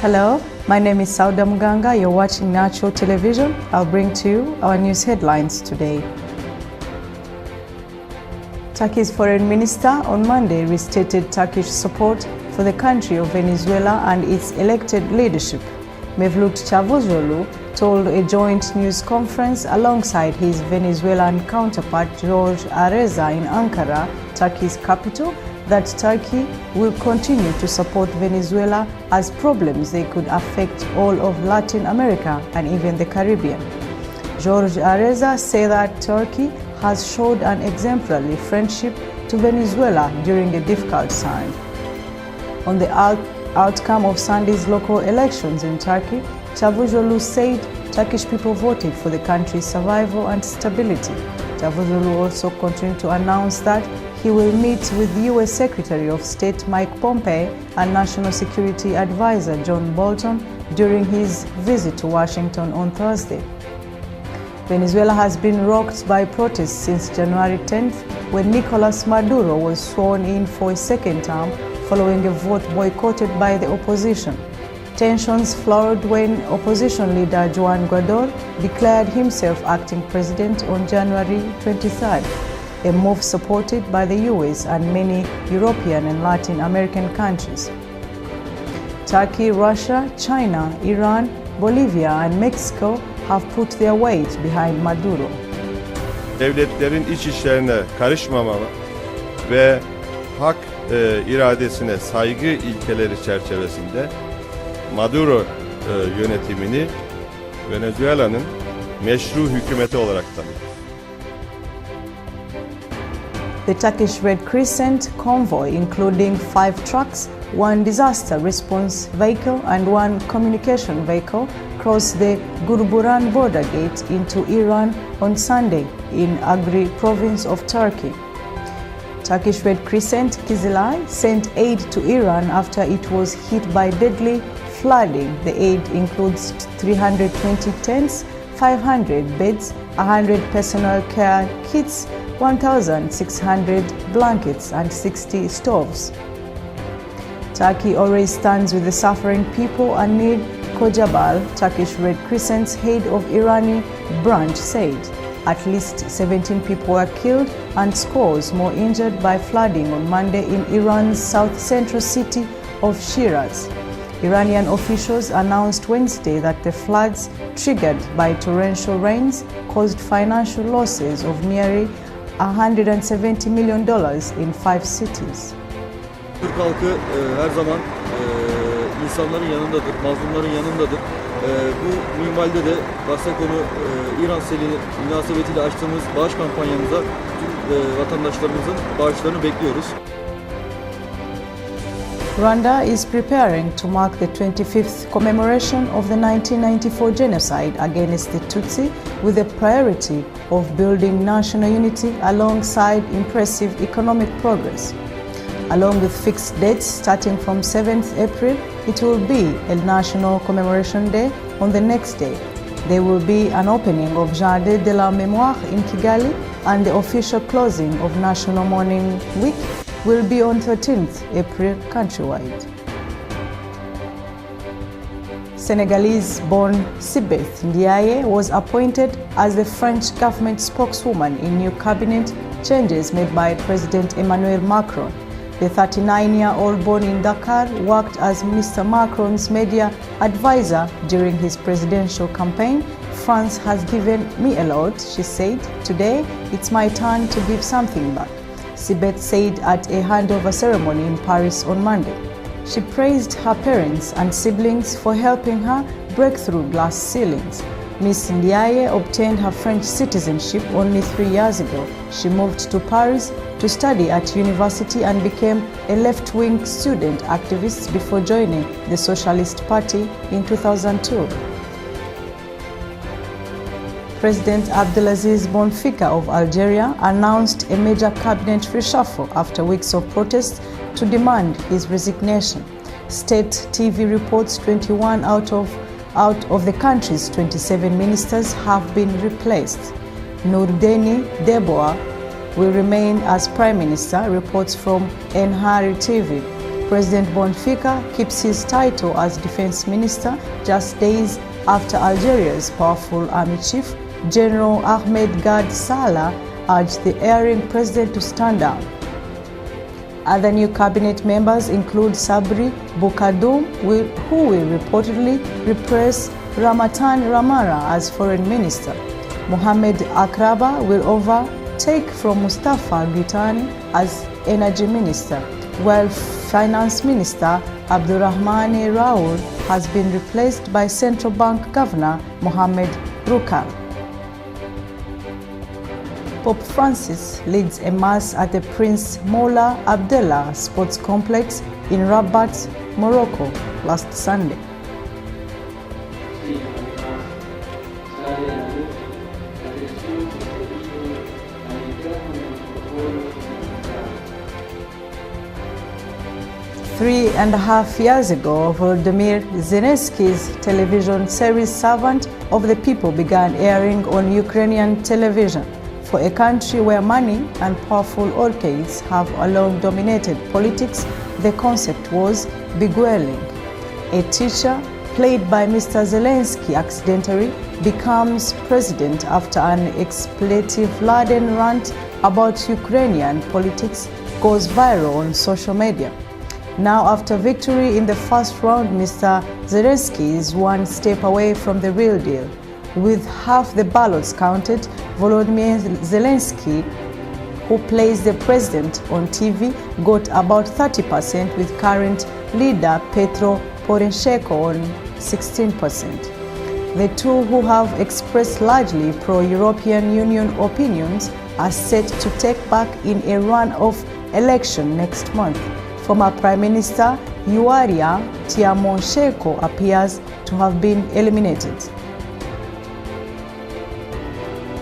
Hello, my name is Sauda Muganga. You're watching Natural Television. I'll bring to you our news headlines today. Turkey's foreign minister on Monday restated Turkish support for the country of Venezuela and its elected leadership. Mevlut Çavuşoğlu told a joint news conference alongside his Venezuelan counterpart George Areza in Ankara, Turkey's capital, that Turkey will continue to support Venezuela as problems they could affect all of Latin America and even the Caribbean. George Areza said that Turkey has showed an exemplary friendship to Venezuela during a difficult time. On the outcome of Sunday's local elections in Turkey, Çavuşoğlu said Turkish people voted for the country's survival and stability. Çavuşoğlu also continued to announce that he will meet with U.S. Secretary of State Mike Pompeo and National Security Advisor John Bolton during his visit to Washington on Thursday. Venezuela has been rocked by protests since January 10th, when Nicolas Maduro was sworn in for a second term following a vote boycotted by the opposition. Tensions flared when opposition leader Juan Guaidó declared himself acting president on January 23rd, a move supported by the US and many European and Latin American countries. Turkey, Russia, China, Iran, Bolivia and Mexico have put their weight behind Maduro. Devletlerin iç işlerine karışmamalı ve hak iradesine saygı ilkeleri çerçevesinde Maduro yönetimini Venezuela'nın meşru hükümeti olarak tanıyor. The Turkish Red Crescent convoy, including 5 trucks, 1 disaster response vehicle and 1 communication vehicle, crossed the Gurburan border gate into Iran on Sunday in Agri province of Turkey. Turkish Red Crescent Kizilay sent aid to Iran after it was hit by deadly flooding. The aid includes 320 tents, 500 beds, 100 personal care kits, 1,600 blankets and 60 stoves. Turkey always stands with the suffering people, Anir Kojabal, Turkish Red Crescent's head of Irani branch, said. At least 17 people were killed and scores more injured by flooding on Monday in Iran's south-central city of Shiraz. Iranian officials announced Wednesday that the floods triggered by torrential rains caused financial losses of nearly $170 million in 5 cities. Türk halkı her zaman insanların yanındadır, mazlumların yanındadır. Bu minvalde de bahse konu İran seli münasebetiyle açtığımız bağış kampanyamıza tüm vatandaşlarımızın bağışlarını bekliyoruz. Rwanda is preparing to mark the 25th commemoration of the 1994 genocide against the Tutsi with the priority of building national unity alongside impressive economic progress. Along with fixed dates starting from 7th April, it will be a national commemoration day on the next day. There will be an opening of Jardin de la Mémoire in Kigali and the official closing of National Mourning Week will be on 13th April countrywide. Senegalese-born Sibeth Ndiaye was appointed as the French government spokeswoman in new cabinet changes made by President Emmanuel Macron. The 39-year-old born in Dakar worked as Mr. Macron's media advisor during his presidential campaign. France has given me a lot, she said. Today, it's my turn to give something back, Sibeth said at a handover ceremony in Paris on Monday. She praised her parents and siblings for helping her break through glass ceilings. Ms. Ndiaye obtained her French citizenship only 3 years ago. She moved to Paris to study at university and became a left-wing student activist before joining the Socialist Party in 2002. President Abdelaziz Bouteflika of Algeria announced a major cabinet reshuffle after weeks of protests to demand his resignation. State TV reports 21 out of the country's 27 ministers have been replaced. Nourdeni Deboa will remain as Prime Minister, reports from Enhari TV. President Bouteflika keeps his title as defense minister just days after Algeria's powerful army chief, General Ahmed Gad Salah, urged the erring president to stand down. Other new cabinet members include Sabri Boukadoum, who will reportedly replace Ramatan Ramara as foreign minister. Mohamed Akraba will overtake from Mustafa Gitani as energy minister, while finance minister Abdurrahmane Raoul has been replaced by central bank governor Mohamed Rukal. Pope Francis leads a mass at the Prince Moula Abdallah Sports Complex in Rabat, Morocco, last Sunday. Three and a half years ago, Volodymyr Zelensky's television series Servant of the People began airing on Ukrainian television. For a country where money and powerful oligarchs have long dominated politics, the concept was beguiling. A teacher, played by Mr. Zelensky, accidentally becomes president after an expletive-laden rant about Ukrainian politics goes viral on social media. Now, after victory in the first round, Mr. Zelensky is one step away from the real deal. With half the ballots counted, Volodymyr Zelensky, who plays the president on TV, got about 30%, with current leader Petro Poroshenko on 16%. The two, who have expressed largely pro-European Union opinions, are set to take back in a runoff election next month. Former Prime Minister Yulia Tymoshenko appears to have been eliminated.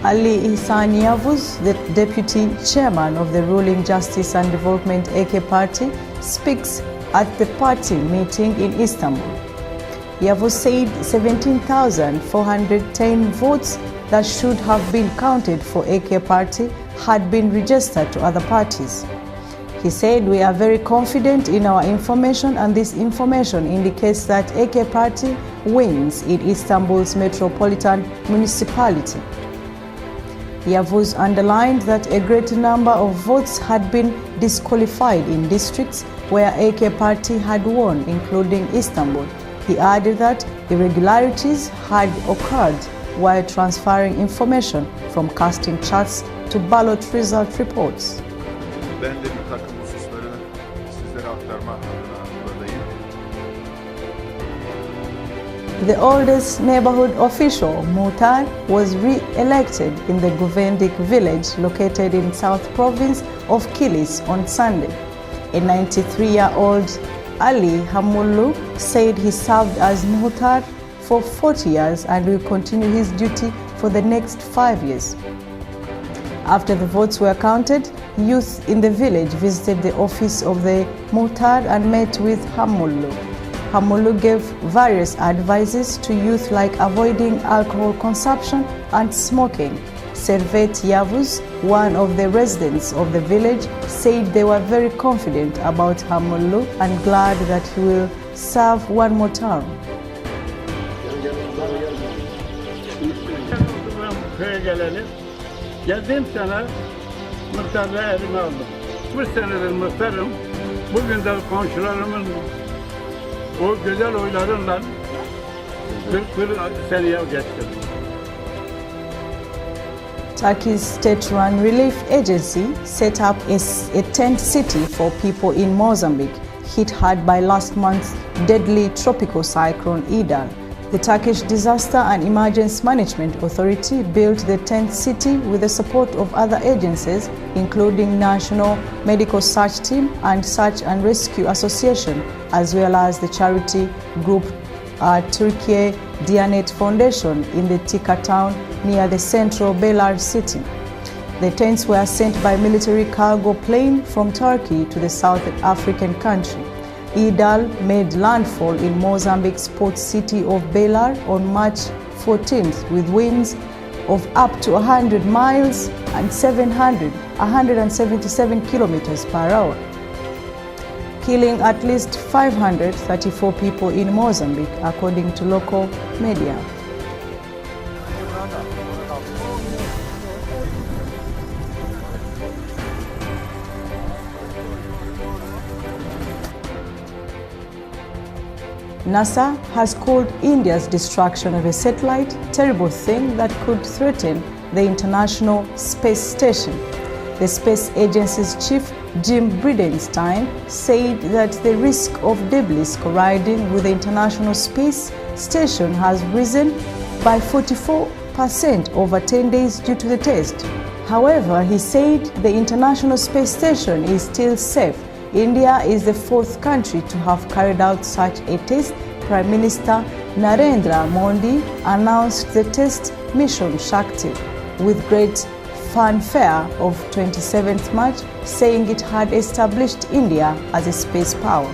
Ali Ihsan Yavuz, the deputy chairman of the ruling Justice and Development AK party, speaks at the party meeting in Istanbul. Yavuz said 17,410 votes that should have been counted for AK party had been registered to other parties. He said, "We are very confident in our information, and this information indicates that AK party wins in Istanbul's metropolitan municipality." Yavuz underlined that a great number of votes had been disqualified in districts where AK party had won, including Istanbul. He added that irregularities had occurred while transferring information from casting charts to ballot result reports. Ben de bir takım hususları sizlere aktarma adına buradayım. The oldest neighborhood official, Muhtar, was re-elected in the Guvendik village located in South Province of Kilis on Sunday. A 93-year-old Ali Hamullu said he served as Muhtar for 40 years and will continue his duty for the next 5 years. After the votes were counted, youth in the village visited the office of the Muhtar and met with Hamullu. Hamullu gave various advices to youth like avoiding alcohol consumption and smoking. Servet Yavuz, one of the residents of the village, said they were very confident about Hamullu and glad that he will serve one more term. Geldiğim sene muhtarlığı elime aldım. Bu senedir muhtarım. Bugün de komşularımın o güzel oylarıyla bir seneye geçtim. Turkey's state-run relief agency set up a tent city for people in Mozambique, hit hard by last month's deadly tropical cyclone Idal. The Turkish Disaster and Emergency Management Authority built the tent city with the support of other agencies, including National Medical Search Team and Search and Rescue Association, as well as the charity group Turkiye Diyanet Foundation in the Tika town near the central Belar city. The tents were sent by military cargo plane from Turkey to the South African country. Idal made landfall in Mozambique's port city of Belar on March 14th with winds of up to 100 miles and 177 kilometers per hour. killing at least 534 people in Mozambique, according to local media. NASA has called India's destruction of a satellite a terrible thing that could threaten the International Space Station. The space agency's chief, Jim Bridenstine, said that the risk of debris colliding with the International Space Station has risen by 44% over 10 days due to the test. However, he said the International Space Station is still safe. India is the fourth country to have carried out such a test. Prime Minister Narendra Modi announced the test mission Shakti with great fanfare of 27th March, saying it had established India as a space power.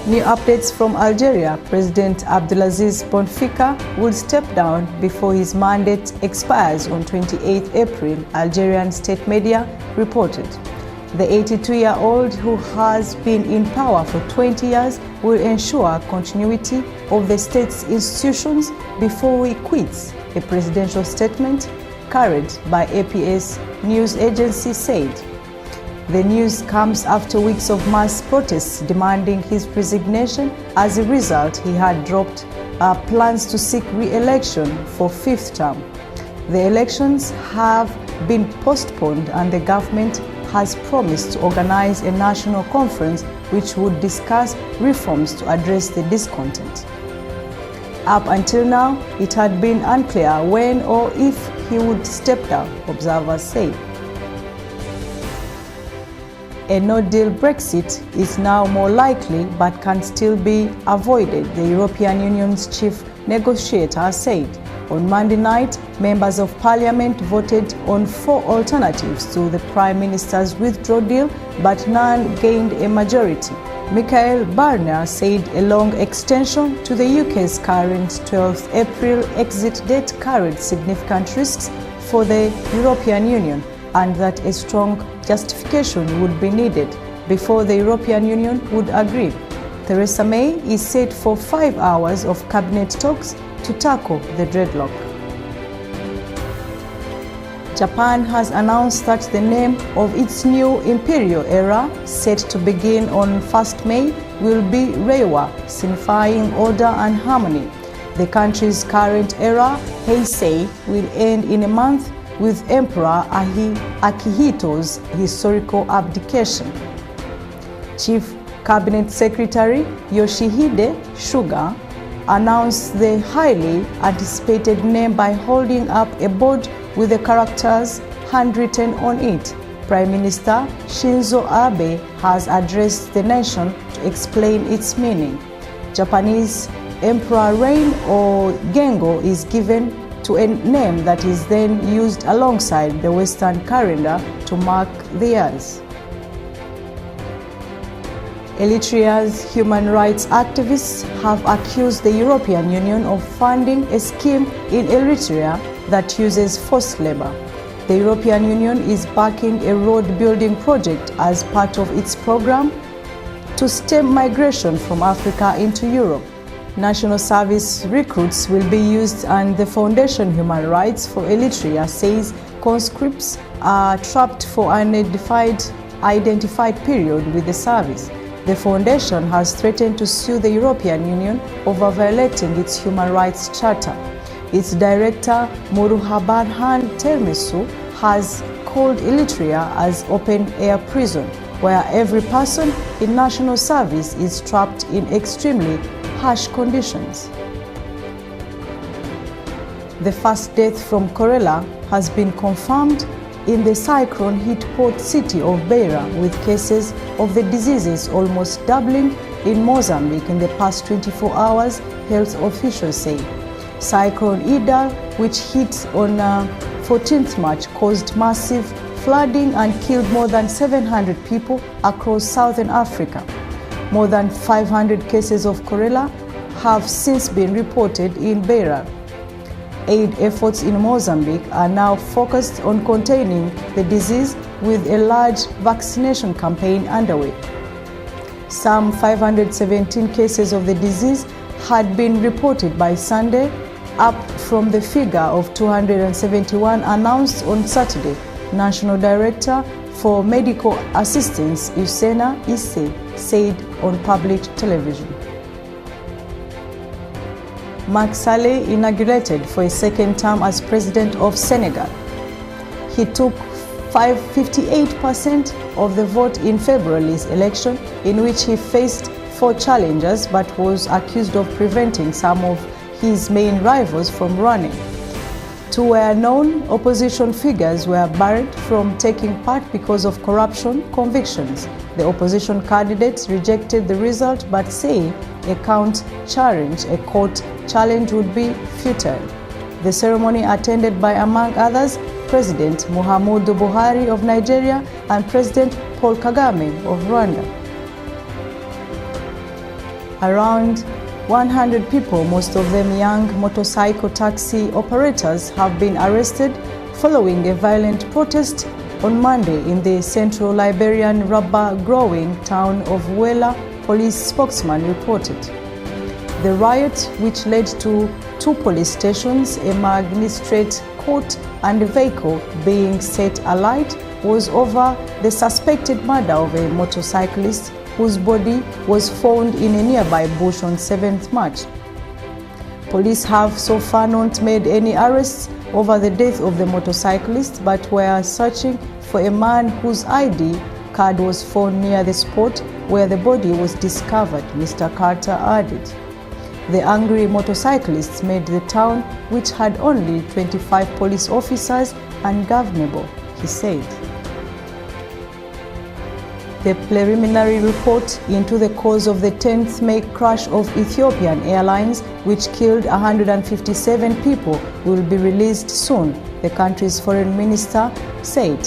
New updates from Algeria. President Abdelaziz Bouteflika will step down before his mandate expires on 28 April, Algerian state media reported. The 82-year-old, who has been in power for 20 years, will ensure continuity of the state's institutions before he quits, a presidential statement carried by APS news agency said. The news comes after weeks of mass protests demanding his resignation. As a result, he had dropped plans to seek re-election for fifth term. The elections have been postponed and the government has promised to organize a national conference which would discuss reforms to address the discontent. Up until now, it had been unclear when or if he would step down, observers say. A no-deal Brexit is now more likely but can still be avoided, the European Union's chief negotiator said. On Monday night, members of parliament voted on 4 alternatives to the Prime Minister's withdrawal deal, but none gained a majority. Michael Barnier said a long extension to the UK's current 12th April exit date carried significant risks for the European Union and that a strong justification would be needed before the European Union would agree. Theresa May is set for 5 hours of cabinet talks to tackle the deadlock. Japan has announced that the name of its new imperial era, set to begin on 1st May, will be Reiwa, signifying order and harmony. The country's current era, Heisei, will end in a month with Emperor Akihito's historical abdication. Chief Cabinet Secretary Yoshihide Suga announced the highly anticipated name by holding up a board with the characters handwritten on it. Prime Minister Shinzo Abe has addressed the nation to explain its meaning. Japanese Emperor Reign or Gengo is given to a name that is then used alongside the Western calendar to mark the years. Eritrea's human rights activists have accused the European Union of funding a scheme in Eritrea that uses forced labor. The European Union is backing a road-building project as part of its program to stem migration from Africa into Europe. National service recruits will be used, and the Foundation Human Rights for Eritrea says conscripts are trapped for an identified period with the service. The foundation has threatened to sue the European Union over violating its human rights charter. Its director, Muruhabarhan Termesu, has called Eritrea as open-air prison, where every person in national service is trapped in extremely harsh conditions. The first death from cholera has been confirmed in the cyclone-hit port city of Beira, with cases of the diseases almost doubling in Mozambique in the past 24 hours, health officials say. Cyclone Idal, which hit on 14th March, caused massive flooding and killed more than 700 people across southern Africa. More than 500 cases of cholera have since been reported in Beira. Aid efforts in Mozambique are now focused on containing the disease with a large vaccination campaign underway. Some 517 cases of the disease had been reported by Sunday, up from the figure of 271 announced on Saturday. National Director for Medical Assistance, Usena Isse, said on public television. Macky Sall inaugurated for a second term as president of Senegal. He took 58% of the vote in February's election, in which he faced 4 challengers but was accused of preventing some of his main rivals from running. 2 well-known opposition figures were barred from taking part because of corruption convictions. The opposition candidates rejected the result but say a court challenge would be futile. The ceremony, attended by, among others, President Muhammadu Buhari of Nigeria and President Paul Kagame of Rwanda. Around 100 people, most of them young motorcycle taxi operators, have been arrested following a violent protest on Monday in the central Liberian rubber-growing town of Wela, police spokesman reported. The riot, which led to 2 police stations, a magistrate court and a vehicle being set alight, was over the suspected murder of a motorcyclist whose body was found in a nearby bush on 7th March. Police have so far not made any arrests over the death of the motorcyclist, but were searching for a man whose ID card was found near the spot where the body was discovered, Mr. Carter added. The angry motorcyclists made the town, which had only 25 police officers, ungovernable, he said. The preliminary report into the cause of the 10th May crash of Ethiopian Airlines, which killed 157 people, will be released soon, the country's foreign minister said.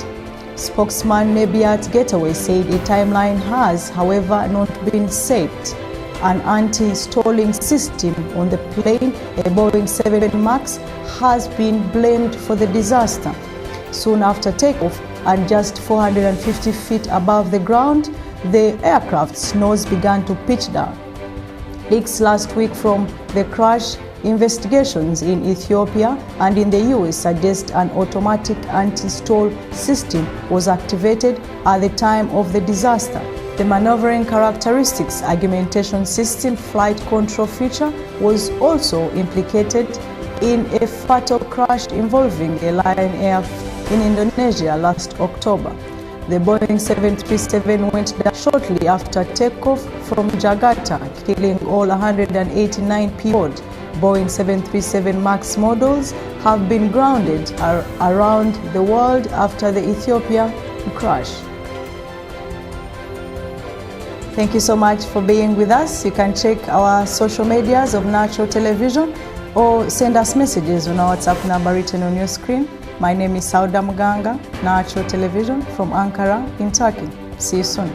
Spokesman Nebiat Getaway said a timeline has, however, not been set. An anti-stalling system on the plane, a Boeing 7 MAX, has been blamed for the disaster. Soon after takeoff, and just 450 feet above the ground, the aircraft's nose began to pitch down. Leaks last week from the crash, investigations in Ethiopia and in the US suggest an automatic anti-stall system was activated at the time of the disaster. The maneuvering characteristics augmentation system flight control feature was also implicated in a fatal crash involving a Lion Air in Indonesia last October. The Boeing 737 went down shortly after takeoff from Jakarta, killing all 189 people. Boeing 737 MAX models have been grounded around the world after the Ethiopia crash. Thank you so much for being with us. You can check our social medias of Natural Television or send us messages on our WhatsApp number written on your screen. My name is Sauda Muganga, Natural Television from Ankara in Turkey. See you soon.